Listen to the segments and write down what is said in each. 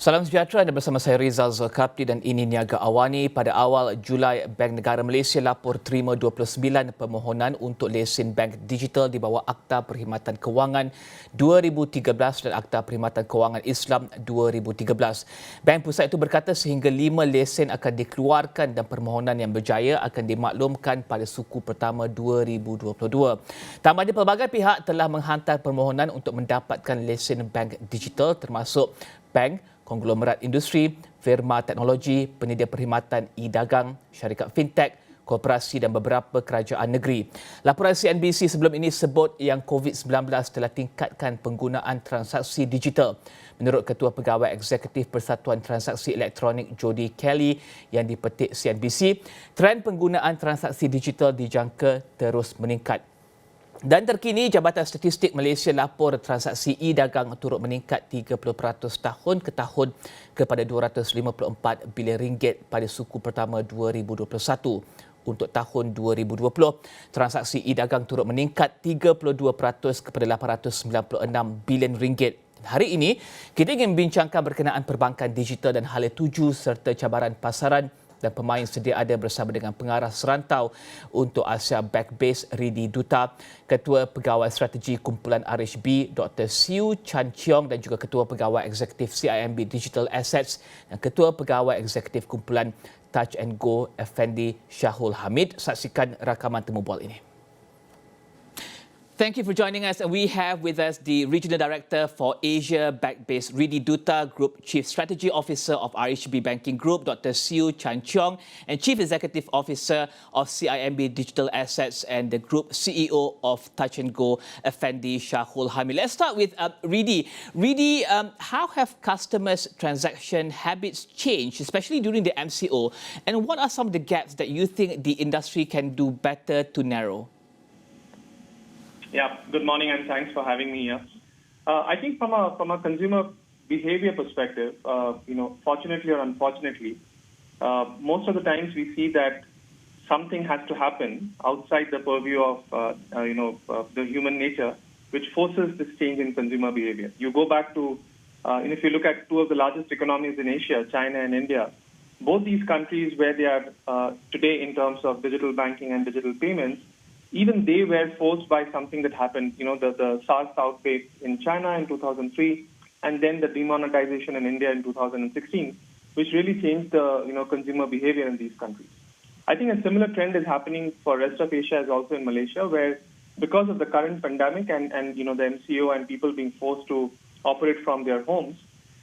Salam sejahtera, anda bersama saya Rizal Zulkapli dan ini Niaga Awani. Pada awal Julai, Bank Negara Malaysia lapor terima 29 permohonan untuk lesen bank digital di bawah Akta Perkhidmatan Kewangan 2013 dan Akta Perkhidmatan Kewangan Islam 2013. Bank Pusat itu berkata sehingga 5 lesen akan dikeluarkan dan permohonan yang berjaya akan dimaklumkan pada suku pertama 2022. Tambahnya, pelbagai pihak telah menghantar permohonan untuk mendapatkan lesen bank digital termasuk bank, konglomerat industri, firma teknologi, penyedia perkhidmatan e-dagang, syarikat fintech, koperasi dan beberapa kerajaan negeri. Laporan CNBC sebelum ini sebut yang COVID-19 telah tingkatkan penggunaan transaksi digital. Menurut Ketua Pegawai Eksekutif Persatuan Transaksi Elektronik Jodie Kelley yang dipetik CNBC, trend penggunaan transaksi digital dijangka terus meningkat. Dan terkini, Jabatan Statistik Malaysia lapor transaksi e-dagang turut meningkat 30% tahun ke tahun kepada RM254 bilion pada suku pertama 2021. Untuk tahun 2020, transaksi e-dagang turut meningkat 32% kepada RM896 bilion. Hari ini, kita ingin membincangkan berkenaan perbankan digital dan hala tuju serta cabaran pasaran dan pemain sedia ada bersama dengan pengarah serantau untuk Asia Backbase Riddhi Dutta, Ketua Pegawai Strategi Kumpulan RHB Dr. Siew, Cheong dan juga Ketua Pegawai Eksekutif CIMB Digital Assets dan Ketua Pegawai Eksekutif Kumpulan Touch and Go Effendy Shahul Hamid. Saksikan rakaman temu bual ini. Thank you for joining us. We have with us the Regional Director for Asia Backbase Riddhi Dutta, Group Chief Strategy Officer of RHB Banking Group, Dr. Siew, Cheong, and Chief Executive Officer of CIMB Digital Assets and the Group CEO of Touch and Go, Effendy Shahul Hamid. Let's start with Riddhi. Riddhi, how have customers' transaction habits changed, especially during the MCO? And what are some of the gaps that you think the industry can do better to narrow? Yeah, good morning and thanks for having me here. I think from a consumer behavior perspective, fortunately or unfortunately, most of the times we see that something has to happen outside the purview of the human nature, which forces this change in consumer behavior. You go back to, if you look at two of the largest economies in Asia, China and India, both these countries where they are today in terms of digital banking and digital payments, even they were forced by something that happened, the SARS outbreak in China in 2003, and then the demonetization in India in 2016, which really changed the consumer behavior in these countries. I think a similar trend is happening for rest of Asia as also in Malaysia, where because of the current pandemic and the MCO and people being forced to operate from their homes,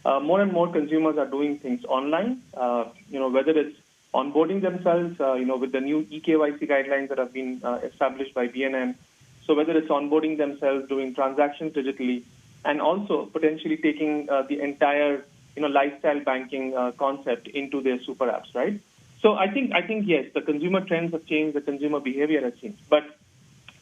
more and more consumers are doing things online, whether it's onboarding themselves, with the new eKYC guidelines that have been established by BNM. So whether it's onboarding themselves, doing transactions digitally, and also potentially taking the entire, lifestyle banking concept into their super apps, right? So I think yes, the consumer trends have changed, the consumer behavior has changed. But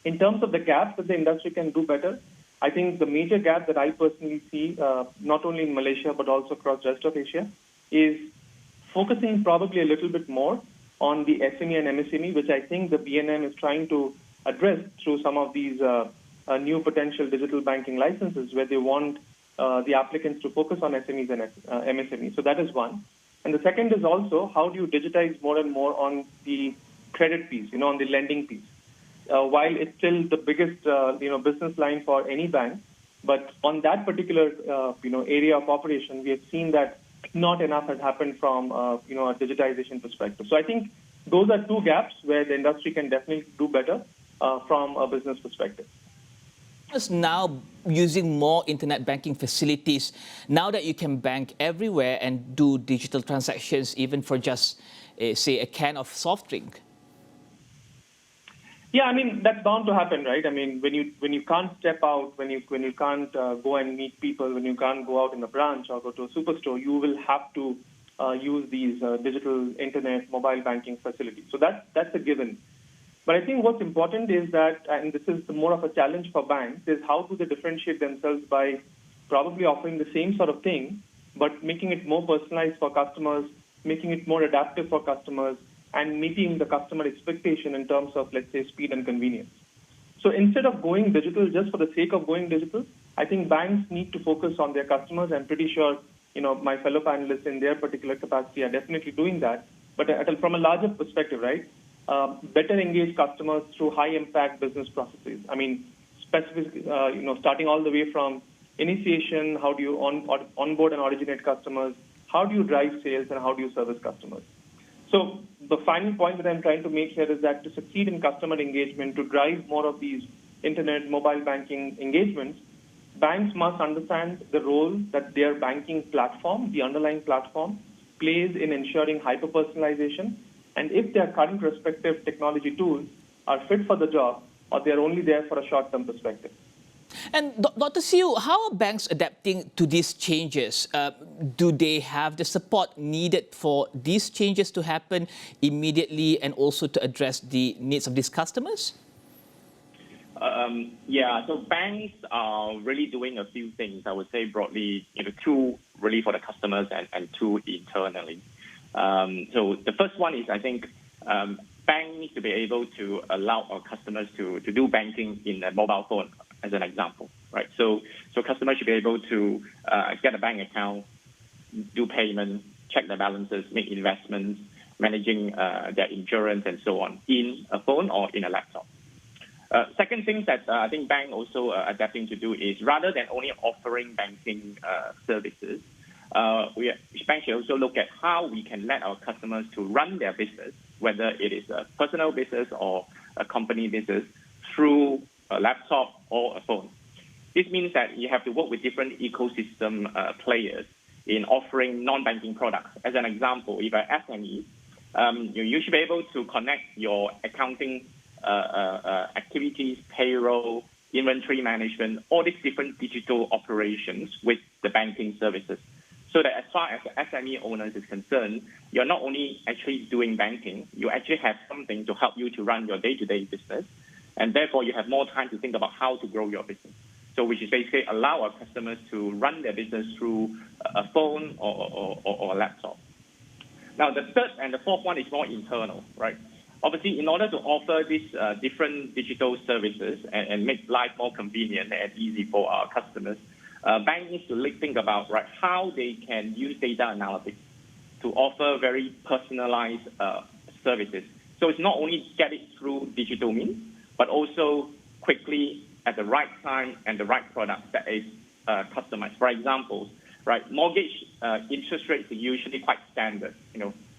in terms of the gaps that the industry can do better, I think the major gap that I personally see, not only in Malaysia but also across the rest of Asia, is focusing probably a little bit more on the SME and MSME, which I think the BNM is trying to address through some of these new potential digital banking licenses, where they want the applicants to focus on SMEs and MSMEs. So that is one. And the second is also, how do you digitize more and more on the credit piece, on the lending piece? While it's still the biggest, business line for any bank, but on that particular, area of operation, we have seen that not enough has happened from, a digitization perspective. So I think those are two gaps where the industry can definitely do better from a business perspective. Now using more internet banking facilities, now that you can bank everywhere and do digital transactions, even for just, say, a can of soft drink. Yeah, I mean, that's bound to happen, right? I mean, when you can't step out, when you can't go and meet people, when you can't go out in a branch or go to a superstore, you will have to use these digital internet, mobile banking facilities. So that's a given. But I think what's important is that, and this is more of a challenge for banks, is how do they differentiate themselves by probably offering the same sort of thing, but making it more personalized for customers, making it more adaptive for customers, and meeting the customer expectation in terms of, let's say, speed and convenience. So instead of going digital just for the sake of going digital, I think banks need to focus on their customers. I'm pretty sure my fellow panelists in their particular capacity are definitely doing that. But from a larger perspective, right, better engage customers through high-impact business processes. I mean, specific, starting all the way from initiation, how do you onboard and originate customers, how do you drive sales, and how do you service customers. So the final point that I'm trying to make here is that to succeed in customer engagement, to drive more of these internet, mobile banking engagements, banks must understand the role that their banking platform, the underlying platform, plays in ensuring hyper-personalization, and if their current respective technology tools are fit for the job or they're only there for a short-term perspective. And Dr. Siew, how are banks adapting to these changes? Do they have the support needed for these changes to happen immediately and also to address the needs of these customers? So banks are really doing a few things, I would say broadly, two really for the customers and two internally. So the first one is, I think, banks need to be able to allow our customers to do banking in a mobile phone, as an example, right? So customers should be able to get a bank account, do payment, check their balances, make investments, managing their insurance and so on in a phone or in a laptop. Second thing that I think banks also adapting to do is rather than only offering banking services, banks should also look at how we can let our customers to run their business, whether it is a personal business or a company business, through a laptop or a phone. This means that you have to work with different ecosystem players in offering non-banking products. As an example, if an SME, you should be able to connect your accounting activities, payroll, inventory management, all these different digital operations with the banking services. So that as far as the SME owners is concerned, you're not only actually doing banking, you actually have something to help you to run your day-to-day business, and therefore you have more time to think about how to grow your business. So which is basically allow our customers to run their business through a phone or a laptop. Now, the third and the fourth one is more internal, right? Obviously, in order to offer these different digital services and make life more convenient and easy for our customers, banks need to think about how they can use data analytics to offer very personalized services. So it's not only get it through digital means, but also quickly at the right time and the right product that is customized. For example, mortgage interest rates are usually quite standard.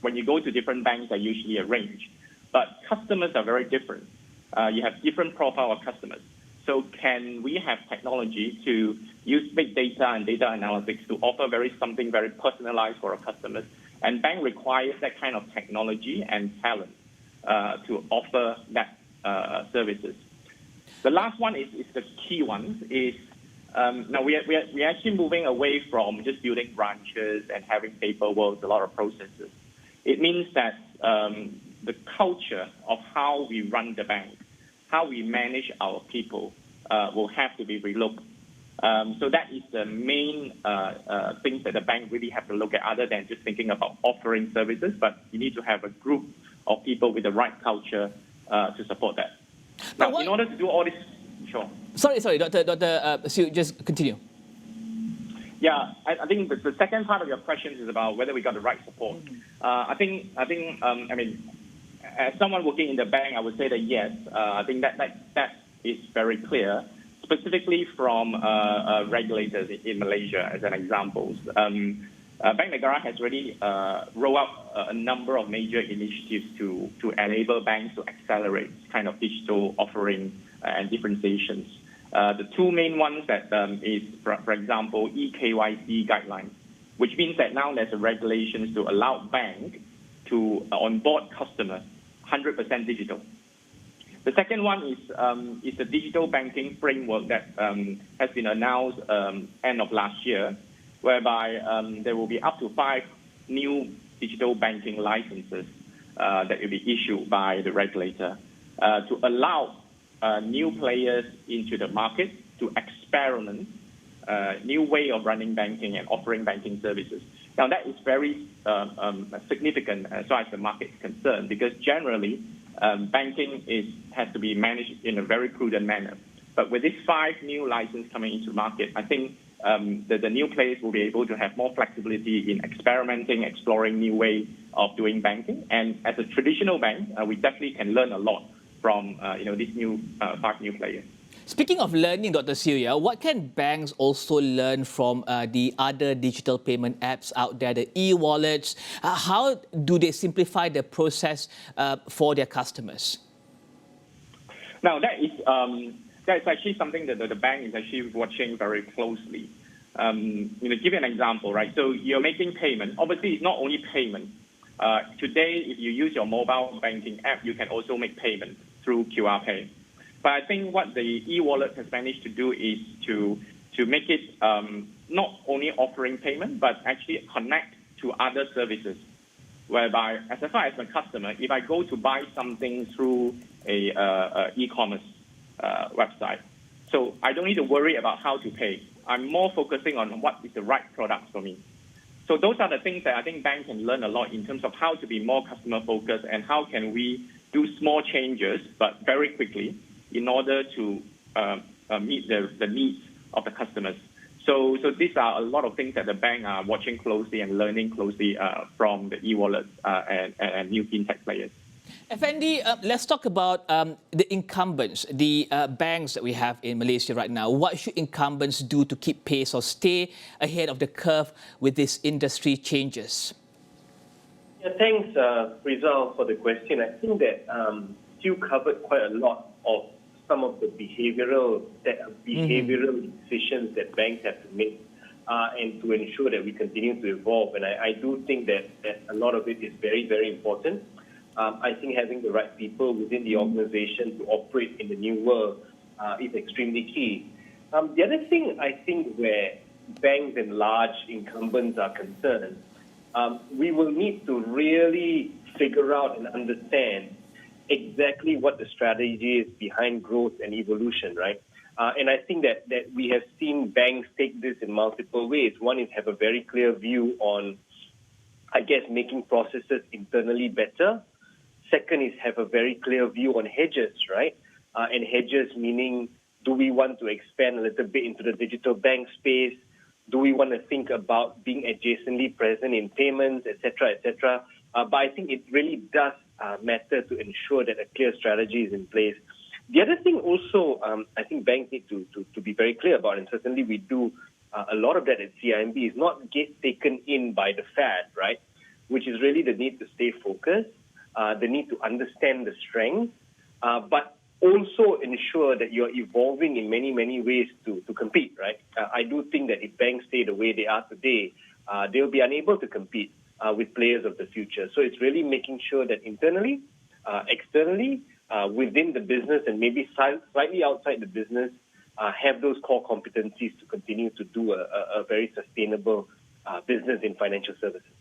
When you go to different banks, they're usually a range. But customers are very different. You have different profile of customers. So can we have technology to use big data and data analytics to offer something very personalized for our customers? And bank requires that kind of technology and talent to offer that services. The last one is the key one. Now we're actually moving away from just building branches and having paperwork, a lot of processes. It means that the culture of how we run the bank, how we manage our people, will have to be relooked. So that is the main things that the bank really have to look at, other than just thinking about offering services, but you need to have a group of people with the right culture to support that. Now, in order to do all this, sure. Sorry, Dr. Siew, just continue. Yeah, I think the second part of your question is about whether we got the right support. I mean, as someone working in the bank, I would say that yes. I think that is very clear, specifically from regulators in Malaysia, as an example. Bank Negara has already rolled out a number of major initiatives to enable banks to accelerate kind of digital offering and differentiations. The two main ones that is, for example, eKYC guidelines, which means that now there's a regulations to allow banks to onboard customers 100% digital. The second one is the digital banking framework that has been announced end of last year, whereby there will be up to 5 new digital banking licenses that will be issued by the regulator to allow new players into the market to experiment new way of running banking and offering banking services. Now, that is very significant as far as the market is concerned, because generally banking has to be managed in a very prudent manner. But with these 5 new licenses coming into market, I think the new players will be able to have more flexibility in experimenting, exploring new ways of doing banking. And as a traditional bank, we definitely can learn a lot from these new 5 new players. Speaking of learning, Dr. Siew, what can banks also learn from the other digital payment apps out there, the e-wallets? How do they simplify the process for their customers? Now, that is actually something that the bank is actually watching very closely. Give you an example, right? So you're making payment. Obviously, it's not only payment. Today, if you use your mobile banking app, you can also make payment through QR Pay. But I think what the e-wallet has managed to do is to make it not only offering payment, but actually connect to other services, whereby as far as a customer, if I go to buy something through a e-commerce website, so I don't need to worry about how to pay. I'm more focusing on what is the right product for me. So those are the things that I think banks can learn a lot in terms of how to be more customer focused and how can we do small changes, but very quickly, in order to meet the needs of the customers. So these are a lot of things that the bank are watching closely and learning closely from the e-wallets and new fintech players. Effendy, let's talk about the incumbents, the banks that we have in Malaysia right now. What should incumbents do to keep pace or stay ahead of the curve with these industry changes? Yeah, thanks, Rizal, for the question. I think that Siew covered quite a lot of some of the behavioral decisions that banks have to make and to ensure that we continue to evolve. And I do think that a lot of it is very, very important. I think having the right people within the organization to operate in the new world is extremely key. The other thing I think where banks and large incumbents are concerned, we will need to really figure out and understand exactly what the strategy is behind growth and evolution, right? And I think that we have seen banks take this in multiple ways. One is have a very clear view on, I guess, making processes internally better. Second is have a very clear view on hedges, right? And hedges meaning, do we want to expand a little bit into the digital bank space? Do we want to think about being adjacently present in payments, et cetera, et cetera? But I think it really does matter to ensure that a clear strategy is in place. The other thing also, I think banks need to be very clear about, and certainly we do a lot of that at CIMB, is not get taken in by the fad, right? Which is really the need to stay focused, the need to understand the strengths, but also ensure that you're evolving in many, many ways to compete, right? I do think that if banks stay the way they are today, they'll be unable to compete with players of the future. So it's really making sure that internally, externally, within the business and maybe slightly outside the business, have those core competencies to continue to do a very sustainable business in financial services.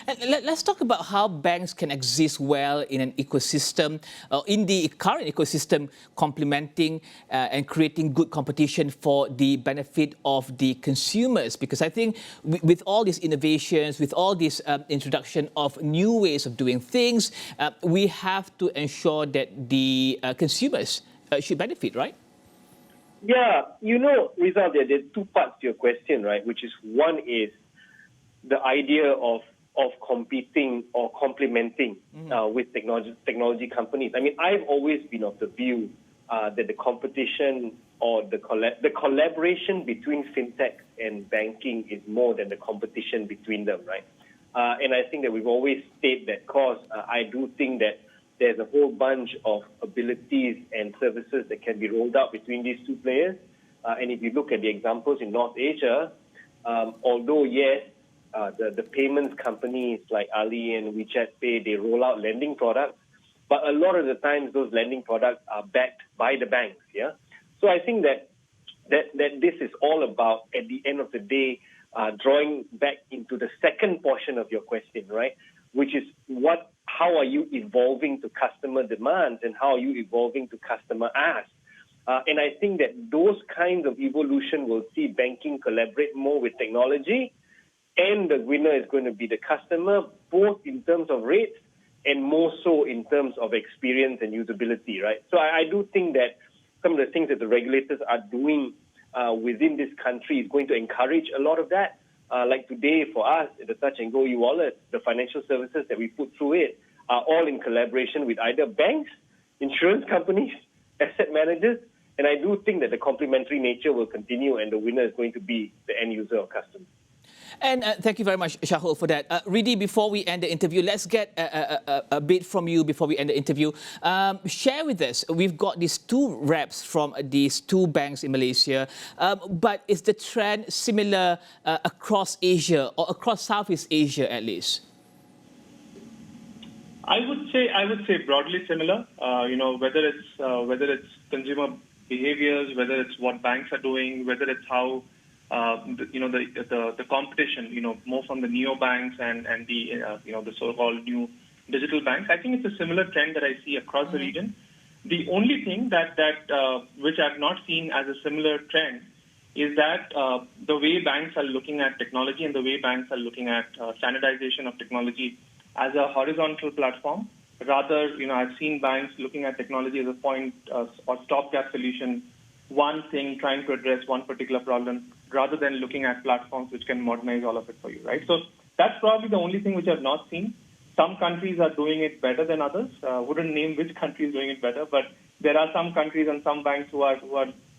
And let's talk about how banks can exist well in an ecosystem, in the current ecosystem, complementing and creating good competition for the benefit of the consumers. Because I think with all these innovations, with all this introduction of new ways of doing things, we have to ensure that the consumers should benefit, right? Yeah, Rizal, there are 2 parts to your question, right? Which is one is the idea of competing or complementing with technology companies. I mean, I've always been of the view that the competition or the collaboration between fintech and banking is more than the competition between them, right? And I think that we've always stated that cause. I do think that there's a whole bunch of abilities and services that can be rolled out between these 2 players. And if you look at the examples in North Asia, although, yes, the payments companies like Ali and WeChat Pay, they roll out lending products, but a lot of the times those lending products are backed by the banks, yeah? So I think that this is all about, at the end of the day, drawing back into the second portion of your question, right? Which is how are you evolving to customer demands and how are you evolving to customer asks? And I think that those kinds of evolution will see banking collaborate more with technology, and the winner is going to be the customer, both in terms of rates and more so in terms of experience and usability, right? So I do think that some of the things that the regulators are doing within this country is going to encourage a lot of that. Like today, for us, the Touch and Go e-wallet, the financial services that we put through it are all in collaboration with either banks, insurance companies, asset managers, and I do think that the complementary nature will continue and the winner is going to be the end user or customer. And thank you very much, Shahul, for that. Riddhi, before we end the interview, let's get a bit from you before we end the interview. Share with us, we've got these two reps from these two banks in Malaysia, but is the trend similar across Asia or across Southeast Asia at least? I would say broadly similar. Whether it's consumer behaviors, whether it's what banks are doing, whether it's how the competition, more from the neobanks and the so-called new digital banks. I think it's a similar trend that I see across the region. The only thing that which I've not seen as a similar trend is that the way banks are looking at technology and the way banks are looking at standardization of technology as a horizontal platform. Rather, I've seen banks looking at technology as a point or stopgap solution, one thing trying to address one particular problem, rather than looking at platforms which can modernize all of it for you, right? So that's probably the only thing which I've not seen. Some countries are doing it better than others. Wouldn't name which country is doing it better, but there are some countries and some banks who are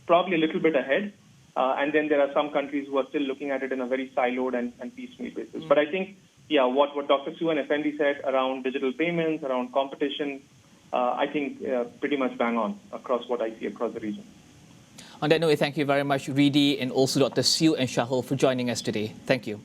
probably a little bit ahead. And then there are some countries who are still looking at it in a very siloed and piecemeal basis. But I think, what Dr. Siew and Effendy said around digital payments, around competition, I think pretty much bang on across what I see across the region. On that note, thank you very much, Riddhi, and also Dr. Siew and Shahul for joining us today. Thank you.